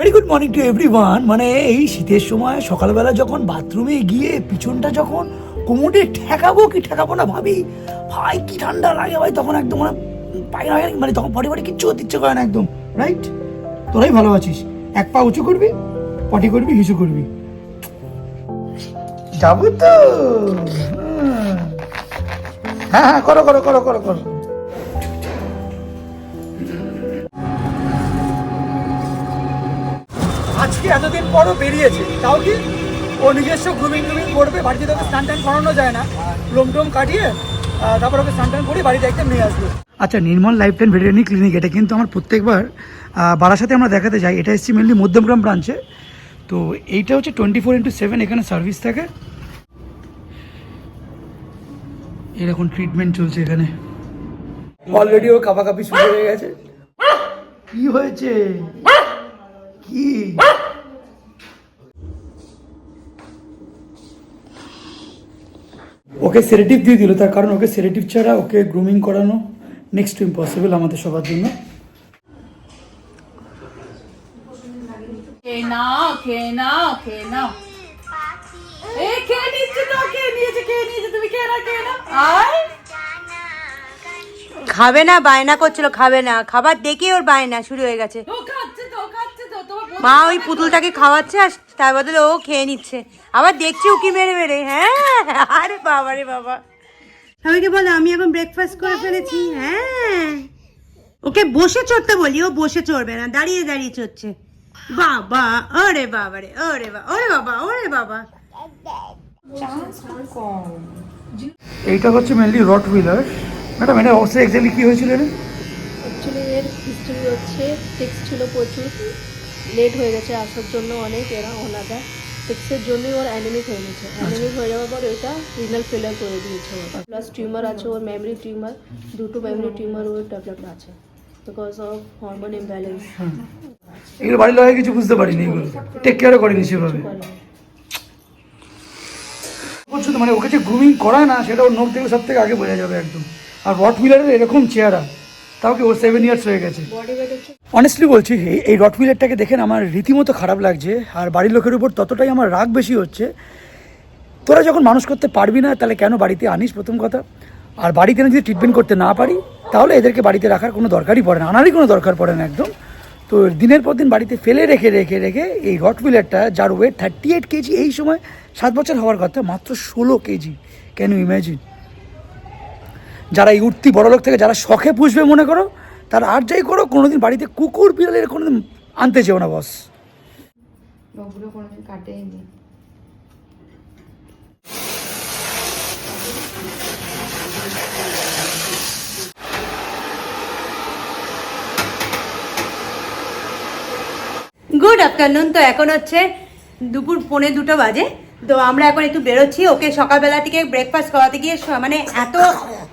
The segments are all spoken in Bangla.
Very good morning to everyone. মানে এই শীতের সময় সকালবেলা যখন বাথরুমে গিয়ে পিছনটা যখন কোমরে ঠেকাবো না ভাবি, ভাই কি ঠান্ডা লাগে ভাই, তখন একদম মানে পায়খানা মানে তখন পটি কিচ্ছু করতে ইচ্ছে করে না একদম, রাইট? তোরাই ভালো আছিস, এক পা উঁচু করবি, পটি করবি, হিসু করবি, যাবো তো। হ্যাঁ হ্যাঁ, করো করো করো করো করো। আজকে এতদিন পরও বেরিয়েছে, তাও কি ও নিজস্ব গ্রুমিং করবে। বাড়িতে তোকে স্নান টান করানো যায় না, লোম টোম কাটিয়ে তারপর ওকে স্নান টান করে বাড়িতে একদম নিয়ে আসবে। আচ্ছা, নির্মল লাইফটাইম ভেটেরিনারি ক্লিনিক, এটা কিন্তু আমার প্রত্যেকবার বারাসাতে আমরা দেখাতে যাই। এটা এসেছি মেনলি মধ্যমগ্রাম ব্রাঞ্চে। তো এইটা হচ্ছে 24/7 এখানে সার্ভিস থাকে। এরকম ট্রিটমেন্ট চলছে এখানে। অলরেডি ও কাঁপাকাঁপি শুরু হয়ে গেছে। কি হয়েছে? কি ওকে সেডেটিভ দিয়ে দিল, তার কারণ ওকে সেডেটিভ ছাড়া ওকে গ্রুমিং করানো নেক্সট টু ইম্পসিবল আমাদের সবার জন্য। খাবে না, বায়না করছিল খাবে না, খাবার দেখে ওর বায়না শুরু হয়ে গেছে। মা ওই পুতুলটাকে খাওয়াচ্ছে আর তার বদলে ও খেয়ে নিচ্ছে, আবার দেখছে উকি মেরে মেরে। হ্যাঁ, আরে বাবা রে বাবা, সবাইকে বলো আমি এখন ব্রেকফাস্ট করে ফেলেছি। হ্যাঁ, ওকে বসে চড়তে বলি, ও বসে চড়বে না, দাঁড়িয়ে দাঁড়িয়ে চড়ছে। বাবা, ওরে বাবা রে, ওরে বাবা, ওরে বাবা, ওরে বাবা। এইটা হচ্ছে মেনলি রট হুইলার। ম্যাডাম, এটা অবশ্যই এক্স্যাক্টলি কি হয়েছিল? অ্যাকচুয়ালি এর হিস্ট্রি হচ্ছে টেক্সট ছিল প্রচুর, লেট হয়ে গেছে আসার জন্য অনেক, এরা ওনাদের টেক্সটের জন্যই ওর অ্যানিমিক হয়ে গেছে। অ্যানিমিক হয়ে যাওয়ার পর এটা রিনাল ফেলার করে দিয়েছে ওর, প্লাস টিউমার আছে ওর, মেমরি টিউমার, দুটো মেমরি টিউমার ওর ডেভেলপ আছে বিকজ অফ হরমোন ইমব্যালেন্স। এগুলো বাড়ির লোক কিছু বুঝতে পারিনি, এগুলো টেক কেয়ারও করেনি সেভাবে। মানে ওকে যে গ্রুমিং করায় না, সেটা ওর নোখ থেকে সব থেকে আগে বোঝা যাবে একদম। আর রট হুইলারের এরকম চেহারা, তাও কি ওর 7 ইয়ার্স হয়ে গেছে। অনেস্টলি বলছি, এই রট হুইলারটাকে দেখেন আমার রীতিমতো খারাপ লাগছে, আর বাড়ির লোকের উপর ততটাই আমার রাগ বেশি হচ্ছে। তোরা যখন মানুষ করতে পারবি না, তাহলে কেন বাড়িতে আনিস, প্রথম কথা। আর বাড়িতে যদি ট্রিটমেন্ট করতে না পারি, তাহলে এদেরকে বাড়িতে রাখার কোনো দরকারই পড়ে না, আনারই কোনো দরকার পড়ে না একদম। তো দিনের পর দিন বাড়িতে ফেলে রেখে রেখে রেখে এই রট হুইলারটা, যার ওয়েট 38 কেজি, এই সময় 7 বছর হওয়ার কথা, মাত্র 16 কেজি। Can you imagine? যারা এই উঠতি বড় লোক থেকে যারা শখে পুষবে মনে করো, তারা আর যাই করো, কোনোদিন বাড়িতে কুকুর বিড়ালের কোনোদিন আনতে চেও না বস। ওগুলো কোনোদিন কাটেইনি। Good afternoon. তো এখন হচ্ছে দুপুর 1:45 বাজে। তো আমরা এখন একটু বেরোচ্ছি ওকে সকালবেলা থেকে ব্রেকফাস্ট করাতে গিয়ে, মানে এত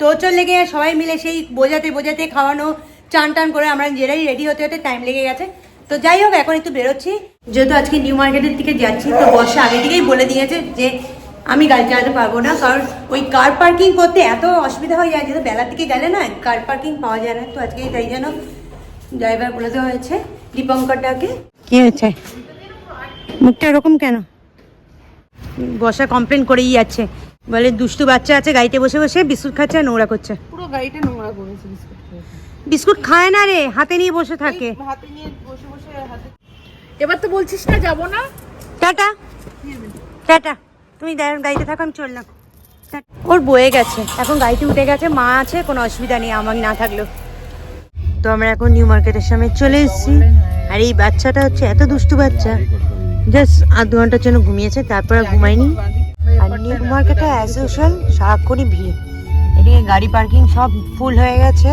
তোচর লেগে সবাই মিলে সেই বোঝাতে খাওয়ানো, চান টান করে আমরা নিজেরাই রেডি হতে হতে টাইম লেগে গেছে। তো যাই হোক, এখন একটু বেরোচ্ছি, যেহেতু আজকে নিউ মার্কেটের দিকে যাচ্ছি। তো বর্ষা আগে থেকেই বলে দিয়েছে যে আমি গাড়ি চালাতে পারবো না, কারণ ওই কার পার্কিং করতে এত অসুবিধা হয়ে যায়, যেহেতু বেলার দিকে গেলে না কার পার্কিং পাওয়া যায় না। তো আজকে তাই যেন ড্রাইভার বলে দেওয়া হয়েছে দীপঙ্করটাকে। কি হয়েছে মুখটা এরকম কেন? বসা কমপ্লেন করেই যাচ্ছে, বলে দুষ্টু বাচ্চা আছে গাড়িতে বসে বসে বিস্কুট খাচ্ছে আর নোংরা করছে। পুরো গাড়িটা নোংরা করেছে বিস্কুট খেয়ে। বিস্কুট খায় না রে, হাতে নিয়ে বসে থাকে। হাতে নিয়ে বসে বসে হাতে। এবার তো বলছিস না যাবো না। টাটা টাটা, তুমি গাড়িতে থাকো, আমি চললাম। ওর বয়ে গেছে, এখন গাড়িতে উঠে গেছে, মা আছে, কোনো অসুবিধা নেই আমার না থাকলেও। তো আমরা এখন নিউ মার্কেটের সামনে চলে এসেছি। আর এই বাচ্চাটা হচ্ছে এত দুষ্টু বাচ্চা, জাস্ট 8 ঘন্টার জন্য ঘুমিয়েছে, তারপর আর ঘুমায়নি। আর নিউ মার্কেটে অ্যাজ ইউজুয়াল সারাক্ষণই ভিড়, এদিকে গাড়ি পার্কিং সব ফুল হয়ে গেছে।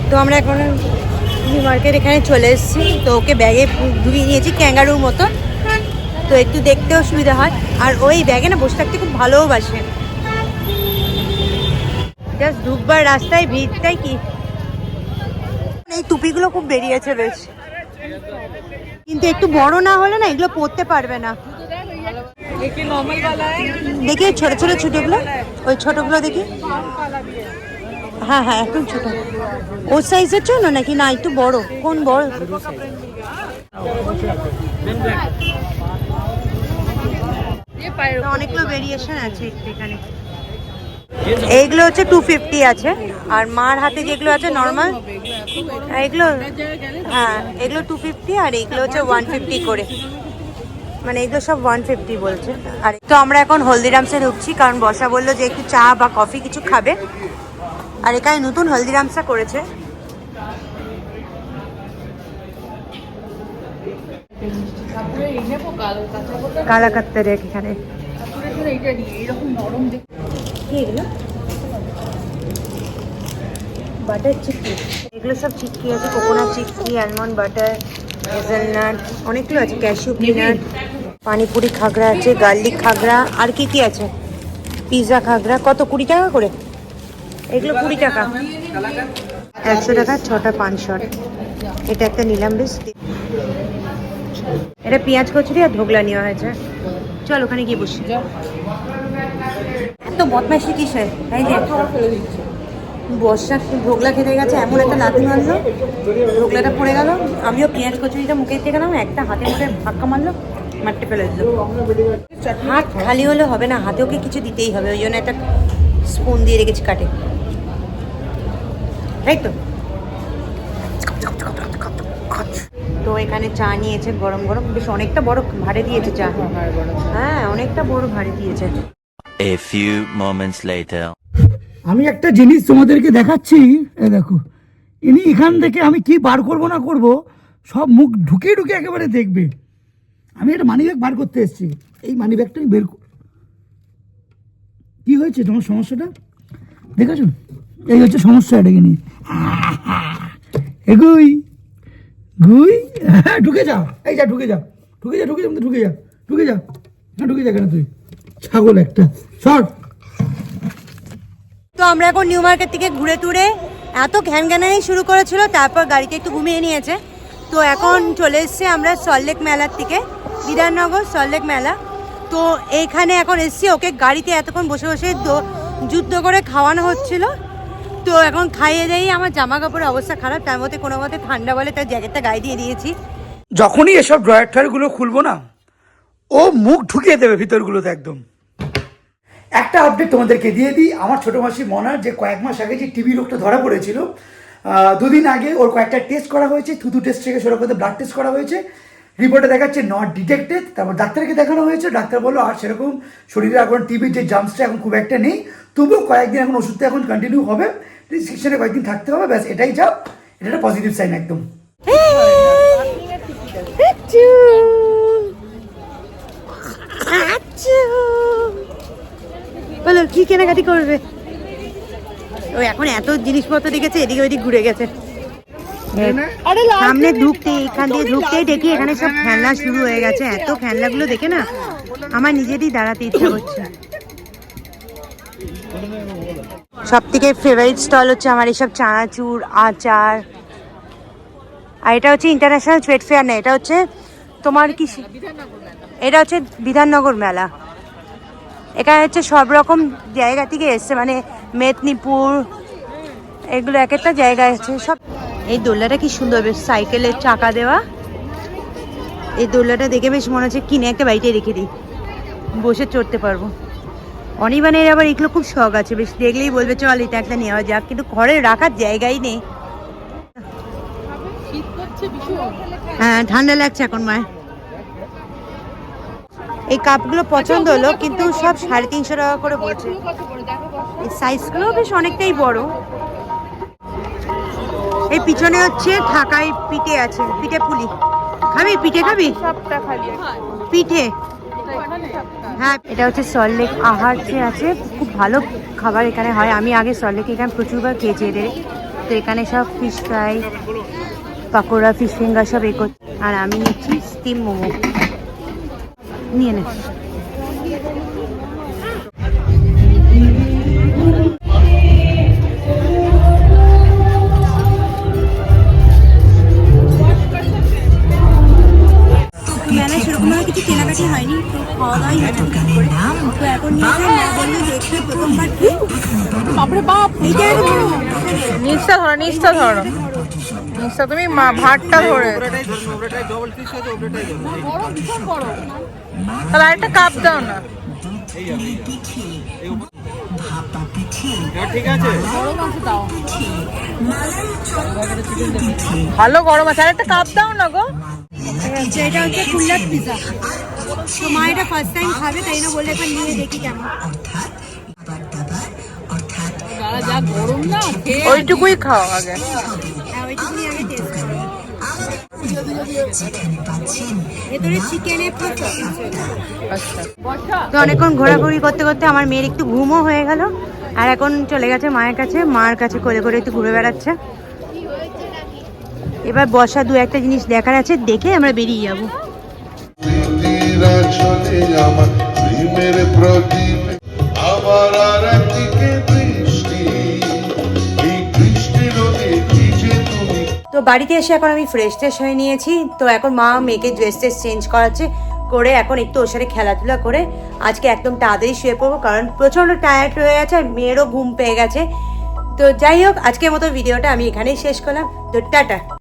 তো আমরা এখন নিউ মার্কেট এখানে চলে এসেছি। তো ওকে ব্যাগে ঢুকিয়ে নিয়েছি ক্যাঙ্গারুর মতো, তো একটু দেখতেও সুবিধা হয়। আর ওই ব্যাগে না বসে থাকতে খুব ভালোবাসে। জাস্ট ঢুকবার রাস্তায় ভিড়, তাই কি? এই টুপিগুলো খুব বেরিয়েছে বেশ, কিন্তু একটু বড় না হলে না এগুলো পরতে পারবে না। দেখি ছোট ছোট ছোটগুলো, ওই ছোটগুলো দেখি। হ্যাঁ হ্যাঁ, একটু ছোট। ওর সাইজের জন্য নাকি না একটু বড়? কোন বড়? অনেকগুলো ভেরিয়েশন আছে এখানে। এইগুলো হচ্ছে 250 আছে, আর মার হাতে যেগুলো আছে নর্মাল এগুলো, হ্যাঁ এগুলো 250 আর এইগুলো হচ্ছে 150 করে, মানে এগুলো সব 150 বলছে। আর তো আমরা এখন হলদিরামসে ঢুকছি, কারণ বর্ষা বললো যে একটু চা বা কফি কিছু খাবে, আর এখানে নতুন হলদিরামসটা করেছে। কালা কাত্তার এখানে কি এগুলো বাটার চিক্কি, এগুলো সব চিক্কি আছে, coconut chikki, almond butter, hazelnut, অনেকগুলো আছে, ক্যাশিউ পিনাট, পানিপুরি খাগড়া আছে, গার্লিক খাগড়া, আর কি কি আছে, পিৎজা খাগড়া। কত 20 টাকা করে? এগুলো 20 টাকা, 100 টাকা 6টা 5 শট। এটা একটা নিলাম বেশ, এটা পেঁয়াজ কচুরি আর ঢোকলা নেওয়া হয়েছে। চল ওখানে গিয়ে বসি। এত বদমাইশি কিসের? এই যে বর্ষা ঢোকলা খেতে গেছে, এমন একটা লাথি মারলো, ঢোকলাটা পড়ে গেল, আমিও পেঁয়াজ কচুরিটা মুখে দিয়ে গেলাম, একটা হাতে মুখে ধাক্কা মারলো, মারতে ফেলে দিল। হাত খালি হলে হবে না, হাতে ওকে কিছু দিতেই হবে, ওই জন্য একটা স্পুন দিয়ে রেখেছি কাটে, তাই তো। তো এখানে চা নিয়েছে গরম গরম, বেশ অনেকটা বড় ভাড়ে দিয়েছে চা, হ্যাঁ অনেকটা বড় ভাড়ে দিয়েছে। A few moments later. আমি একটা জিনিস তোমাদেরকে দেখাচ্ছি, এ দেখো, ইনি এখান থেকে আমি কি বার করব না করব সব মুখ ঢুকিয়ে ঢুকিয়ে একেবারে দেখবে। আমি একটা মানি ব্যাগ বার করতে এসেছি, এই মানি ব্যাগটা আমি বের কি হয়েছে তোমার সমস্যাটা দেখেছো? এই হচ্ছে সমস্যা, এটাকে নিয়ে এগুই গুই ঢুকে যাও, এই যা ঢুকে যাও, ঢুকে যা, ঢুকে যা, ঢুকে যা, ঢুকে যা, হ্যাঁ ঢুকে যা, কেন তুই ছাগল একটা সর। তো আমরা এখন নিউ মার্কেট থেকে ঘুরে টুরে এত ঘ্যান ঘ্যানানি শুরু করেছিল, তারপর গাড়িতে একটু ঘুমিয়ে নিয়েছে। তো এখন চলে এসেছি আমরা সল্টলেক মেলার থেকে, বিধাননগর সল্টলেক মেলা। তো এইখানে এখন এসেছি, ওকে গাড়িতে এতক্ষণ বসে বসে যুদ্ধ করে খাওয়ানো হচ্ছিল। তো এখন খাইয়ে দেই, আমার জামা কাপড়ের অবস্থা খারাপ, তার মধ্যে কোনো মতে ঠান্ডা বলে তার জ্যাকেটটা গায়ে দিয়ে দিয়েছি। যখনই এসব ড্রয়ার ট্রয়ারগুলো খুলবো না, ও মুখ ঢুকিয়ে দেবে ভিতরগুলোতে একদম। একটা আপডেট তোমাদেরকে দিয়ে দিই, আমার ছোটো মাসি মনার যে কয়েক মাস আগে যে টিবি রোগটা ধরা পড়েছিল, 2 দিন আগে ওর কয়েকটা টেস্ট করা হয়েছে, থুতু টেস্ট থেকে শুরু করে ব্লাড টেস্ট করা হয়েছে, রিপোর্টে দেখাচ্ছে নট ডিটেক্টেড। তারপর ডাক্তারকে দেখানো হয়েছে, ডাক্তার বললো আর সেরকম শরীরে এখন টিবির যে জাম্পসটা এখন খুব একটা নেই, তবুও কয়েকদিন এখন ওষুধটা এখন কন্টিনিউ হবে, রিস্ট্রিকশনে কয়েকদিন থাকতে হবে, ব্যাস এটাই যা। এটা একটা পজিটিভ সাইন একদম। বলো কি কেনাকাটি করবে? ও এখন এত জিনিসপত্র দেখেছে, এদিকে ওইদিক ঘুরে গেছে। সামনে ঢুকতে, এখান দিয়ে ঢুকতেই দেখি এখানে সব খেলনা শুরু হয়ে গেছে। এত খেলনাগুলো দেখে না আমার নিজেরই দাঁড়াতে ইচ্ছা করছে। সব থেকে ফেভারিট স্টল হচ্ছে আমার এইসব চানাচুর, আচার। আর এটা হচ্ছে ইন্টারন্যাশনাল ট্রেড ফেয়ার না, এটা হচ্ছে তোমার কি, এটা হচ্ছে বিধাননগর মেলা। এখানে হচ্ছে সব রকম জায়গা থেকে এসছে, মানে মেদিনীপুর, এগুলো এক একটা জায়গায় আছে সব। এই দোলনাটা কি সুন্দর, বেশ সাইকেলের চাকা দেওয়া। এই দোলনাটা দেখে বেশ মনে হচ্ছে কিনে একটা বাড়িতে রেখে দিই, বসে চড়তে পারবো। অনিবানের আবার এগুলো খুব শখ আছে, বেশ দেখলেই বলবে চল এটা একটা নেওয়া যাক, কিন্তু ঘরে রাখার জায়গাই নেই। হ্যাঁ ঠান্ডা লাগছে এখন মায়ের। এই কাপগুলো পছন্দ হলো, কিন্তু সব 350 টাকা করে বলছে। এই সাইজগুলো বেশ অনেকটাই বড়। এই পিছনে হচ্ছে ঢাকাই পিঠে আছে, পিঠে পুলি খাবি, পিঠে খাবি, পিঠে। হ্যাঁ এটা হচ্ছে সল্টলেক আহার যে আছে, খুব ভালো খাবার এখানে হয়। আমি আগে সল্টলেকে এখানে প্রচুরবার খেয়েছি এদের। তো এখানে সব fish fry, pakora, fish finger সব এ করছে। আর আমি নিচ্ছি স্টিম মোমো, নিয়ে নে। মেলায় সেরকমভাবে কিছু কেনাকাটি হয়নি, তো খাওয়া দাওয়াই হয়েছে টুকটাক করে। তো এখন নিয়ে বললো যে একটু প্রথমবার খেয়ে বাপরে বাপ, এইটা নিচটা ধরো, নিচটা ধরো। আচ্ছা তুমি ভাতটা ধরে বড় ভীষণ বড়। তাহলে আরেকটা কাপ দাও না। বড় মাছ দাও। ভালো গরম আছে, আরেকটা কাপ দাও না গো। এটা হচ্ছে কুল্লার পিজা। তো মা এটা ফার্স্ট টাইম খাবে, তাই না বললে একবার নিয়ে দেখি কেমন। যারা যা গরম না খেয়ে ওইটুকুই খাও আগে। হ্যাঁ, ওইটুকুনি আগে টেস্ট করো। ভেতরে চিকেনে আচ্ছা তো অনেকক্ষণ ঘোরাঘুরি করতে করতে আমার মেয়ের একটু ঘুমও হয়ে গেল, আর এখন চলে গেছে মায়ের কাছে। মার কাছে করে করে একটু ঘুরে বেড়াচ্ছে। এবার বসা দু একটা জিনিস দেখার আছে, দেখে আমরা বেরিয়ে যাবো। স্মৃতিরা চলে আমার প্রেমের প্রদীপ আবার আর একদিকে বৃষ্টি এই বৃষ্টি রোদে ভিজে তুমি। তো বাড়িতে এসে এখন আমি ফ্রেশ ট্রেশ হয়ে নিয়েছি। তো এখন মা মেয়েকে ড্রেস ট্রেস চেঞ্জ করাচ্ছে, করে এখন একটু ওর সাথে খেলাধুলা করে আজকে একদম তাড়াতাড়ি শুয়ে পড়বো, কারণ প্রচণ্ড টায়ার্ড হয়ে গেছে আর মেয়েরও ঘুম পেয়ে গেছে। তো যাই হোক, আজকের মতো ভিডিওটা আমি এখানেই শেষ করলাম। তো টাটা।